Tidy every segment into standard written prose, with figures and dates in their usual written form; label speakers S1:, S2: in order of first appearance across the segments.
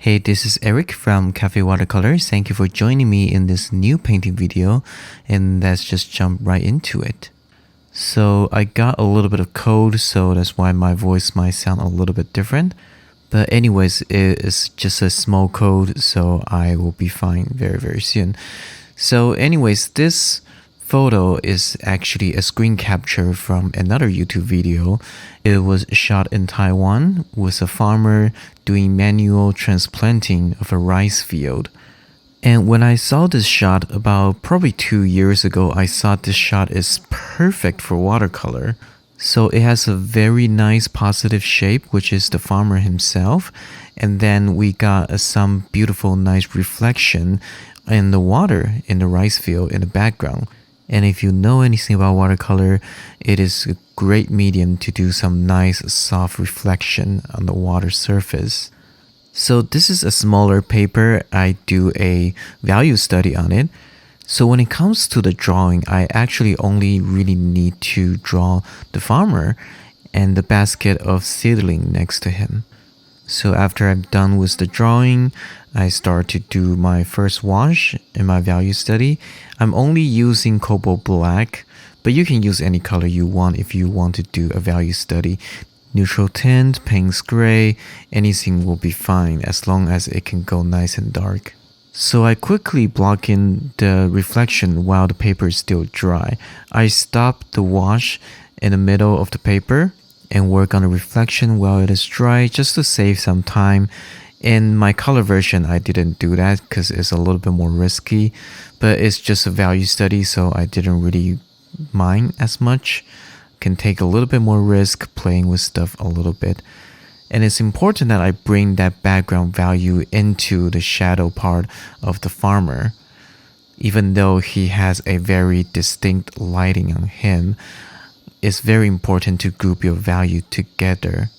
S1: Hey, this is Eric from Cafe Watercolor. Thank you for joining me in this new painting video, and let's just jump right into it. So I got a little bit of cold, so that's why my voice might sound a little bit different. But anyways, it's just a small cold, so I will be fine very soon. So anyways, this photo is actually a screen capture from another YouTube video. It was shot in Taiwan with a farmer doing manual transplanting of a rice field. And when I saw this shot about probably 2 years ago, I thought this shot is perfect for watercolor. So it has a very nice positive shape, which is the farmer himself. And then we got some beautiful nice reflection in the water in the rice field in the background. And if you know anything about watercolor, it is a great medium to do some nice soft reflection on the water surface. So this is a smaller paper. I do a value study on it. So when it comes to the drawing, I actually only really need to draw the farmer and the basket of seedling next to him. So after I'm done with the drawing, I start to do my first wash in my value study. I'm only using cobalt black, but you can use any color you want if you want to do a value study. Neutral tint, Payne's gray, anything will be fine as long as it can go nice and dark. So I quickly block in the reflection while the paper is still dry. I stop the wash in the middle of the paper and work on the reflection while it is dry just to save some time. In my color version, I didn't do that because it's a little bit more risky, but it's just a value study, so I didn't really mind as much. Can take a little bit more risk playing with stuff a little bit. And it's important that I bring that background value into the shadow part of the farmer. Even though he has a very distinct lighting on him, it's very important to group your value together.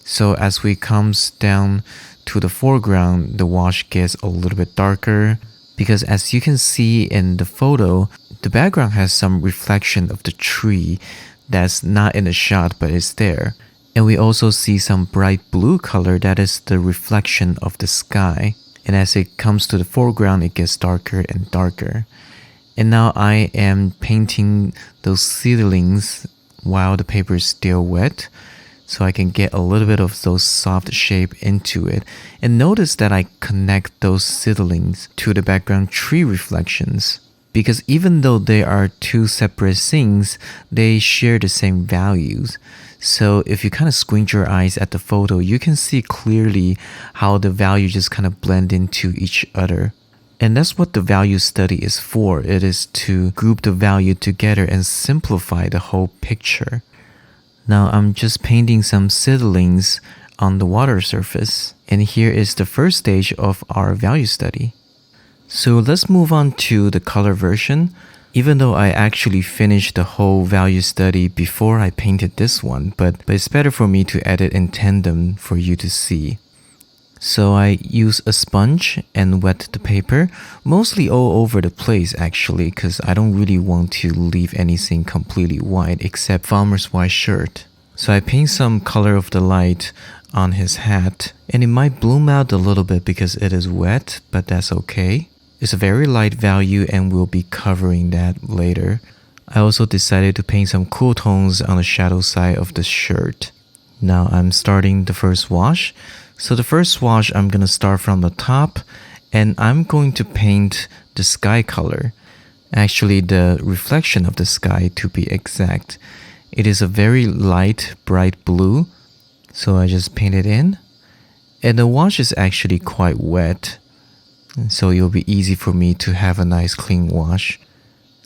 S1: So as we comes down to the foreground, the wash gets a little bit darker because as you can see in the photo, the background has some reflection of the tree that's not in the shot but is there. And we also see some bright blue color that is the reflection of the sky. And as it comes to the foreground, it gets darker and darker. And now I am painting those seedlings while the paper is still wet, so I can get a little bit of those soft shape into it. And notice that I connect those seedlings to the background tree reflections, because even though they are two separate things, they share the same values. So if you kind of squint your eyes at the photo, you can see clearly how the value just kind of blend into each other. And that's what the value study is for. It is to group the value together and simplify the whole picture. Now I'm just painting some seedlings on the water surface. And here is the first stage of our value study. So let's move on to the color version. Even though I actually finished the whole value study before I painted this one, but it's better for me to edit in tandem for you to see. So I use a sponge and wet the paper, mostly all over the place actually, because I don't really want to leave anything completely white except farmer's white shirt. So I paint some color of the light on his hat, and it might bloom out a little bit because it is wet, but that's okay. It's a very light value and we'll be covering that later. I also decided to paint some cool tones on the shadow side of the shirt. Now I'm starting the first wash. So the first wash, I'm going to start from the top and I'm going to paint the sky color. Actually, the reflection of the sky to be exact. It is a very light, bright blue. So I just paint it in. And the wash is actually quite wet. So it'll be easy for me to have a nice clean wash.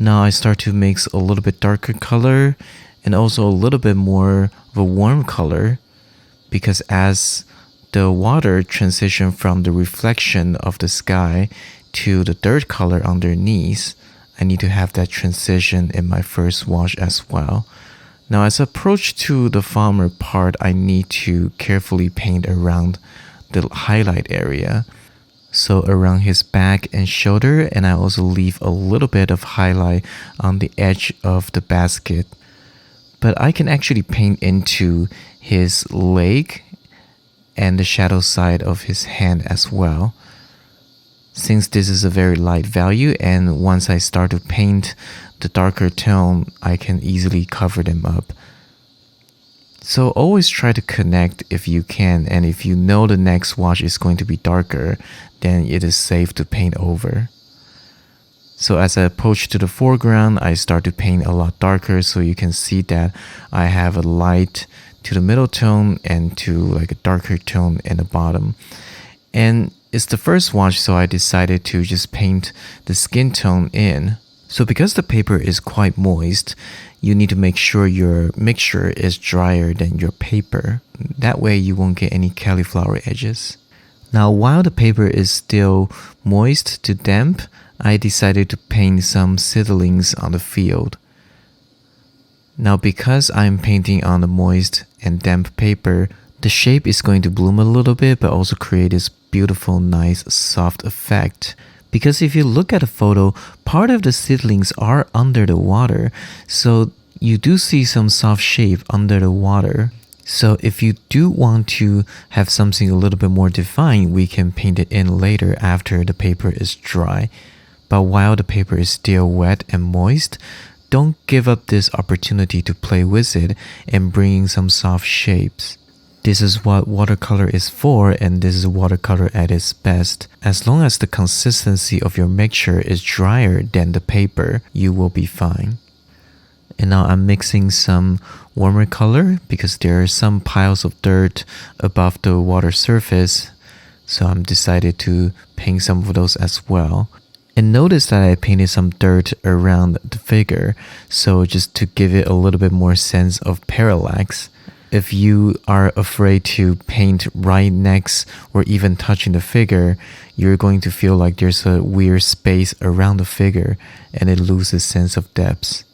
S1: Now I start to mix a little bit darker color and also a little bit more of a warm color, because as the water transition from the reflection of the sky to the dirt color underneath, I need to have that transition in my first wash as well. Now as I approach to the farmer part, I need to carefully paint around the highlight area. So around his back and shoulder, and I also leave a little bit of highlight on the edge of the basket. But I can actually paint into his leg and the shadow side of his hand as well. Since this is a very light value, and once I start to paint the darker tone, I can easily cover them up. So always try to connect if you can, and if you know the next wash is going to be darker, then it is safe to paint over. So as I approach to the foreground, I start to paint a lot darker, so you can see that I have a light to the middle tone and to like a darker tone in the bottom. And it's the first wash, so I decided to just paint the skin tone in. So because the paper is quite moist, you need to make sure your mixture is drier than your paper. That way you won't get any cauliflower edges. Now while the paper is still moist to damp, I decided to paint some seedlings on the field. Now because I'm painting on the moist and damp paper, the shape is going to bloom a little bit but also create this beautiful, nice, soft effect. Because if you look at a photo, part of the seedlings are under the water, so you do see some soft shape under the water. So if you do want to have something a little bit more defined, we can paint it in later after the paper is dry. But while the paper is still wet and moist, don't give up this opportunity to play with it and bring some soft shapes. This is what watercolor is for, and this is watercolor at its best. As long as the consistency of your mixture is drier than the paper, you will be fine. And now I'm mixing some warmer color because there are some piles of dirt above the water surface. So I'm decided to paint some of those as well. And notice that I painted some dirt around the figure, so just to give it a little bit more sense of parallax. If you are afraid to paint right next or even touching the figure, you're going to feel like there's a weird space around the figure and it loses sense of depth.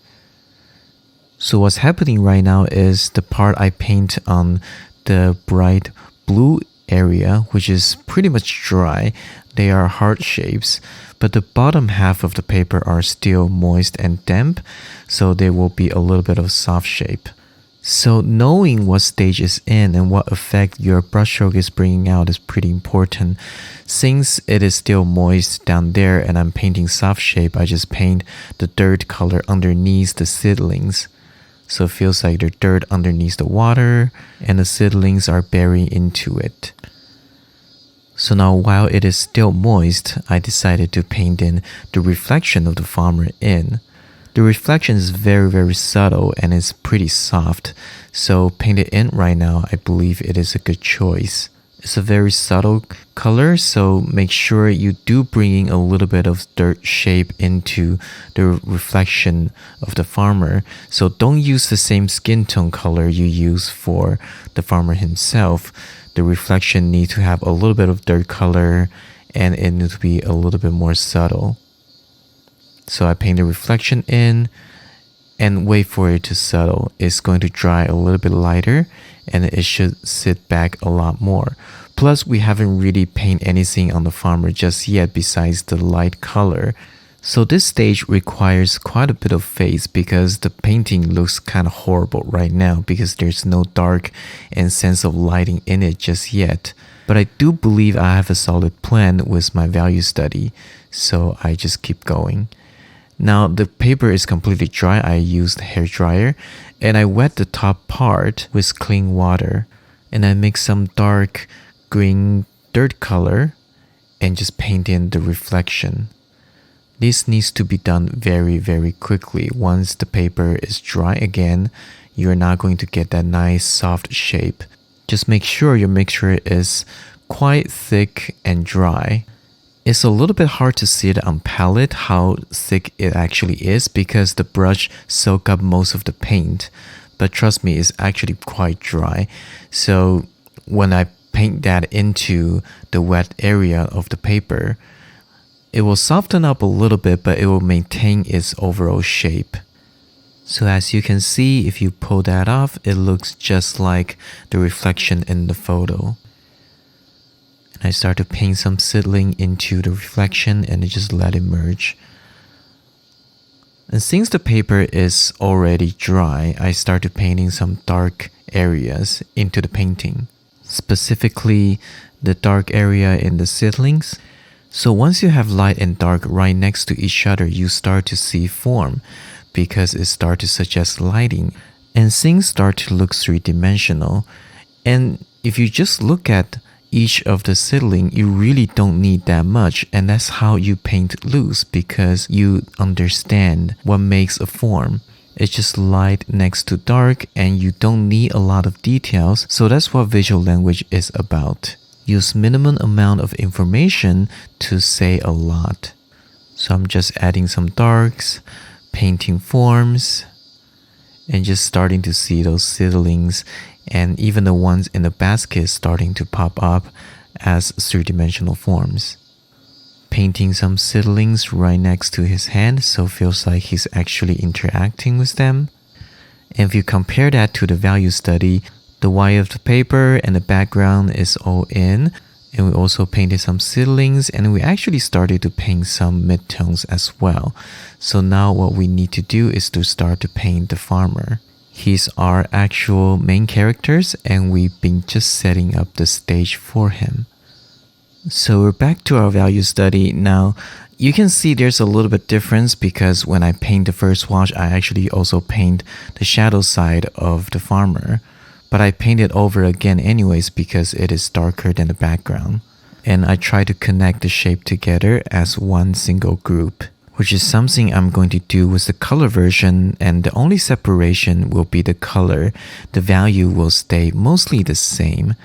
S1: So what's happening right now is the part I paint on the bright blue area, which is pretty much dry, they are heart shapes, but the bottom half of the paper are still moist and damp, so there will be a little bit of soft shape. So knowing what stage is in and what effect your brushstroke is bringing out is pretty important. Since it is still moist down there and I'm painting soft shape, I just paint the dirt color underneath the seedlings. So it feels like there's dirt underneath the water and the seedlings are burying into it. So now while it is still moist, I decided to paint in the reflection of the farmer in. The reflection is very subtle and it's pretty soft, so paint it in right now, I believe it is a good choice. It's a very subtle color, so make sure you do bring in a little bit of dirt shape into the reflection of the farmer. So don't use the same skin tone color you use for the farmer himself. The reflection needs to have a little bit of dirt color and it needs to be a little bit more subtle. So I paint the reflection in and wait for it to settle. It's going to dry a little bit lighter and it should sit back a lot more. Plus we haven't really painted anything on the farmer just yet besides the light color. So this stage requires quite a bit of faith because the painting looks kind of horrible right now because there's no dark and sense of lighting in it just yet. But I do believe I have a solid plan with my value study, so I just keep going. Now the paper is completely dry. I used hair dryer and I wet the top part with clean water and I mix some dark green dirt color and just paint in the reflection. This needs to be done very quickly. Once the paper is dry again, you're not going to get that nice soft shape. Just make sure your mixture is quite thick and dry. It's a little bit hard to see it on palette how thick it actually is because the brush soaks up most of the paint. But trust me, it's actually quite dry. So when I paint that into the wet area of the paper, it will soften up a little bit, but it will maintain its overall shape. So as you can see, if you pull that off, it looks just like the reflection in the photo. And I start to paint some seedling into the reflection and just let it merge. And since the paper is already dry, I started painting some dark areas into the painting. specifically the dark area in the seedlings. So once you have light and dark right next to each other, you start to see form because it starts to suggest lighting and things start to look three-dimensional. And if you just look at each of the seedling, you really don't need that much, and that's how you paint loose because you understand what makes a form. It's just light next to dark and you don't need a lot of details, so that's what visual language is about. Use minimum amount of information to say a lot. So I'm just adding some darks, painting forms, and just starting to see those seedlings and even the ones in the basket starting to pop up as three-dimensional forms. Painting some seedlings right next to his hand, so it feels like he's actually interacting with them. And if you compare that to the value study, the white of the paper and the background is all in, and we also painted some seedlings, and we actually started to paint some midtones as well. So now what we need to do is to start to paint the farmer. He's our actual main characters, and we've been just setting up the stage for him. So we're back to our value study. Now you can see there's a little bit difference because when I paint the first wash, I actually also paint the shadow side of the farmer. But I paint it over again anyways because it is darker than the background. And I try to connect the shape together as one single group, which is something I'm going to do with the color version, and the only separation will be the color. The value will stay mostly the same.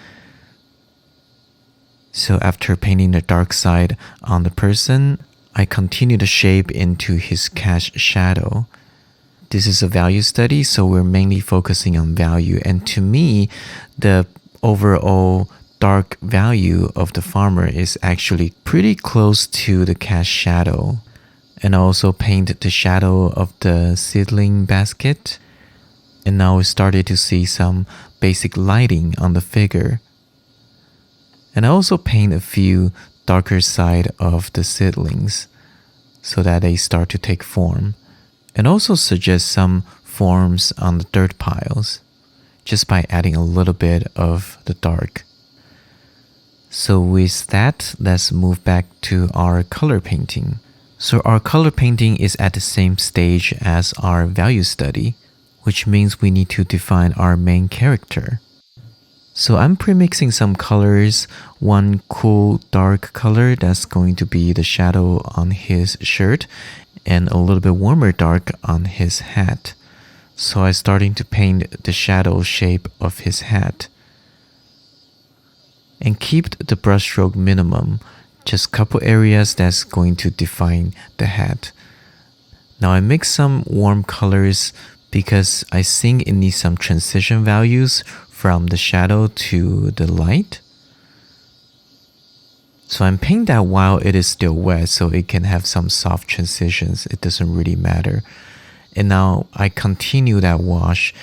S1: So after painting the dark side on the person, I continue the shape into his cast shadow. This is a value study, so we're mainly focusing on value. And to me, the overall dark value of the farmer is actually pretty close to the cast shadow. And I also paint the shadow of the seedling basket. And now we started to see some basic lighting on the figure. And I also paint a few darker side of the seedlings so that they start to take form. And also suggest some forms on the dirt piles just by adding a little bit of the dark. So with that, let's move back to our color painting. So our color painting is at the same stage as our value study, which means we need to define our main character. So I'm pre-mixing some colors, one cool dark color that's going to be the shadow on his shirt, and a little bit warmer dark on his hat. So I'm starting to paint the shadow shape of his hat. And keep the brushstroke minimum, just couple areas that's going to define the hat. Now I mix some warm colors because I think it needs some transition values from the shadow to the light. So I'm painting that while it is still wet so it can have some soft transitions. It doesn't really matter. And now I continue that wash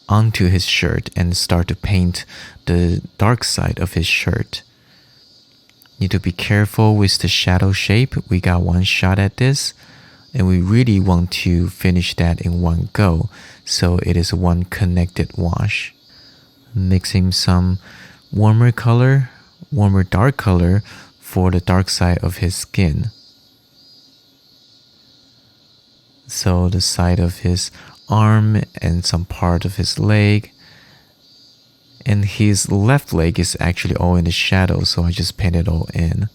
S1: onto his shirt and start to paint the dark side of his shirt. Need to be careful with the shadow shape. We got one shot at this and we really want to finish that in one go. So it is one connected wash. Mixing some warmer color, warmer dark color for the dark side of his skin. So the side of his arm and some part of his leg. And his left leg is actually all in the shadow, so I just paint it all in.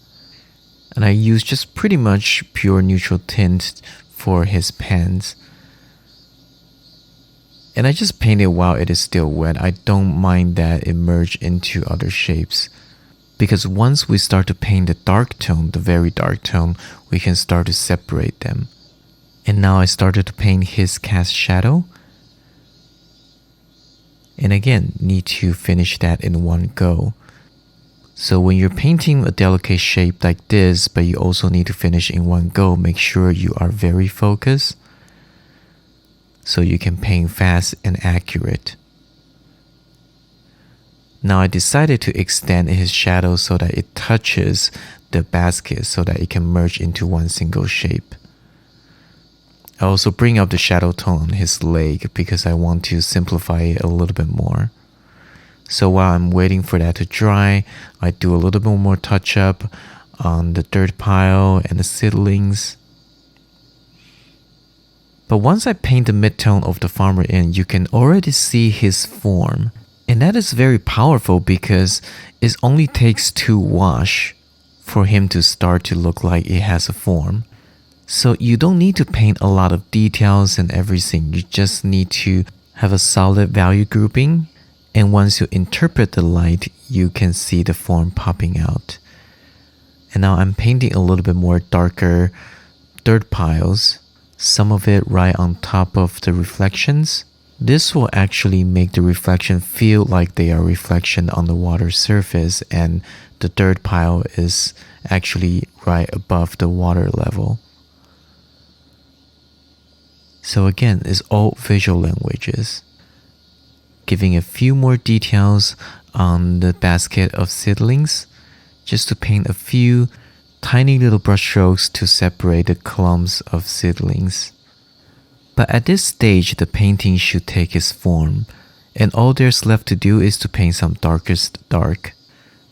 S1: And I use just pretty much pure neutral tint for his pants. And I just paint it while it is still wet. I don't mind that it merged into other shapes. Because once we start to paint the dark tone, the very dark tone, we can start to separate them. And now I started to paint his cast shadow. And again, need to finish that in one go. So when you're painting a delicate shape like this, but you also need to finish in one go, make sure you are very focused so you can paint fast and accurate. Now I decided to extend his shadow so that it touches the basket so that it can merge into one single shape. I also bring up the shadow tone on his leg because I want to simplify it a little bit more. So while I'm waiting for that to dry, I do a little bit more touch up on the dirt pile and the seedlings. But once I paint the midtone of the farmer in, you can already see his form. And that is very powerful because it only takes 2 wash for him to start to look like it has a form. So you don't need to paint a lot of details and everything. You just need to have a solid value grouping. And once you interpret the light, you can see the form popping out. And now I'm painting a little bit more darker dirt piles, some of it right on top of the reflections. This will actually make the reflection feel like they are reflection on the water surface, and the dirt pile is actually right above the water level. So again, it's all visual languages. Giving a few more details on the basket of seedlings, just to paint a few tiny little brush strokes to separate the clumps of seedlings. But at this stage, the painting should take its form, and all there's left to do is to paint some darkest dark.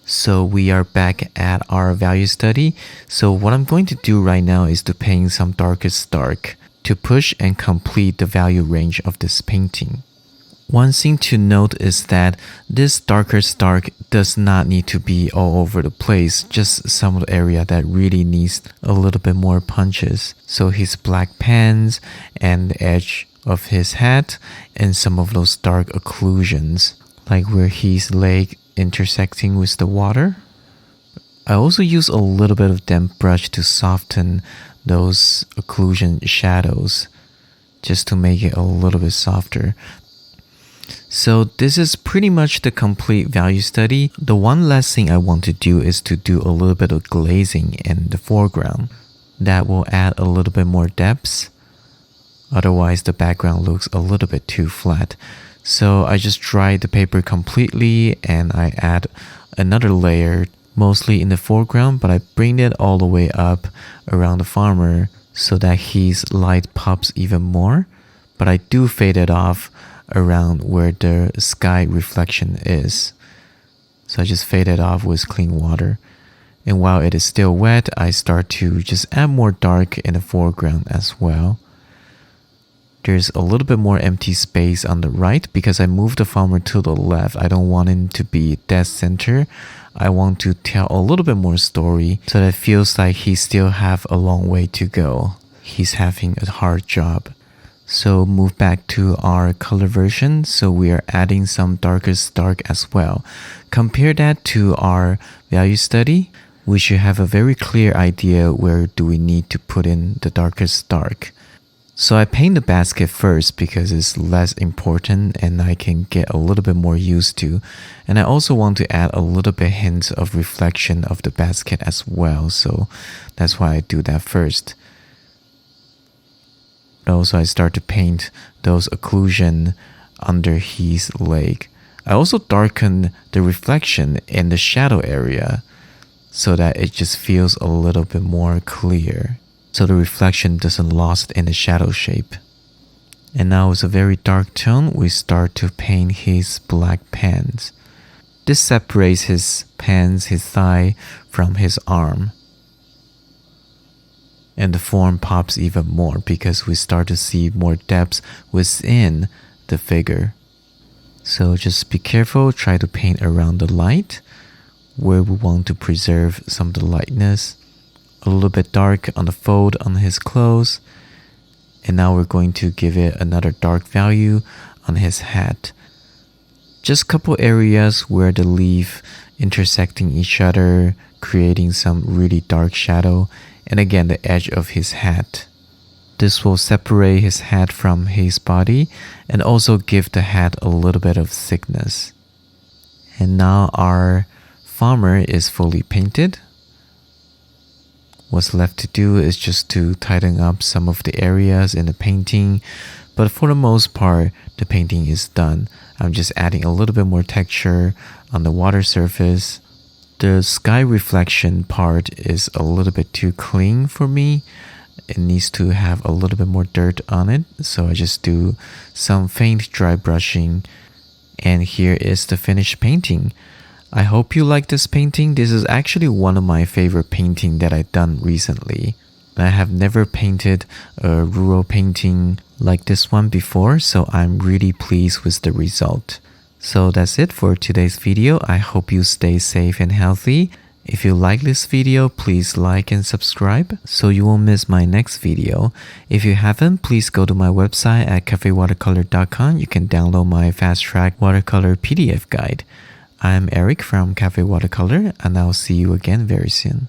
S1: So we are back at our value study. So what I'm going to do right now is to paint some darkest dark to push and complete the value range of this painting. One thing to note is that this darkest dark does not need to be all over the place, just some of the area that really needs a little bit more punches. So his black pants and the edge of his hat and some of those dark occlusions, like where his leg intersecting with the water. I also use a little bit of damp brush to soften those occlusion shadows, just to make it a little bit softer. So this is pretty much the complete value study. The one last thing I want to do is to do a little bit of glazing in the foreground. That will add a little bit more depth. Otherwise the background looks a little bit too flat. So I just dried the paper completely and I add another layer, mostly in the foreground, but I bring it all the way up around the farmer so that his light pops even more. But I do fade it off around where the sky reflection is. So I just fade it off with clean water. And while it is still wet, I start to just add more dark in the foreground as well. There's a little bit more empty space on the right because I moved the farmer to the left. I don't want him to be dead center. I want to tell a little bit more story so that it feels like he still have a long way to go. He's having a hard job. So move back to our color version. So we are adding some darkest dark as well. Compare that to our value study. We should have a very clear idea where do we need to put in the darkest dark. So I paint the basket first because it's less important and I can get a little bit more used to. And I also want to add a little bit hints of reflection of the basket as well. So that's why I do that first. Also, I start to paint those occlusion under his leg. I also darken the reflection in the shadow area so that it just feels a little bit more clear, so the reflection doesn't lost in the shadow shape. And now with a very dark tone, we start to paint his black pants. This separates his pants, his thigh, from his arm. And the form pops even more because we start to see more depth within the figure. So just be careful, try to paint around the light where we want to preserve some of the lightness. A little bit dark on the fold on his clothes. And now we're going to give it another dark value on his hat. Just a couple areas where the leaf intersecting each other, creating some really dark shadow. And again, the edge of his hat. This will separate his hat from his body and also give the hat a little bit of thickness. And now our farmer is fully painted. What's left to do is just to tighten up some of the areas in the painting. But for the most part, the painting is done. I'm just adding a little bit more texture on the water surface. The sky reflection part is a little bit too clean for me. It needs to have a little bit more dirt on it. So I just do some faint dry brushing And here is the finished painting. I hope you like this painting. This is actually one of my favorite paintings that I've done recently. I have never painted a rural painting like this one before, so I'm really pleased with the result. So that's it for today's video. I hope you stay safe and healthy. If you like this video, please like and subscribe so you won't miss my next video. If you haven't, please go to my website at cafewatercolor.com. You can download my Fast Track Watercolor PDF guide. I'm Eric from Cafe Watercolor, and I'll see you again very soon.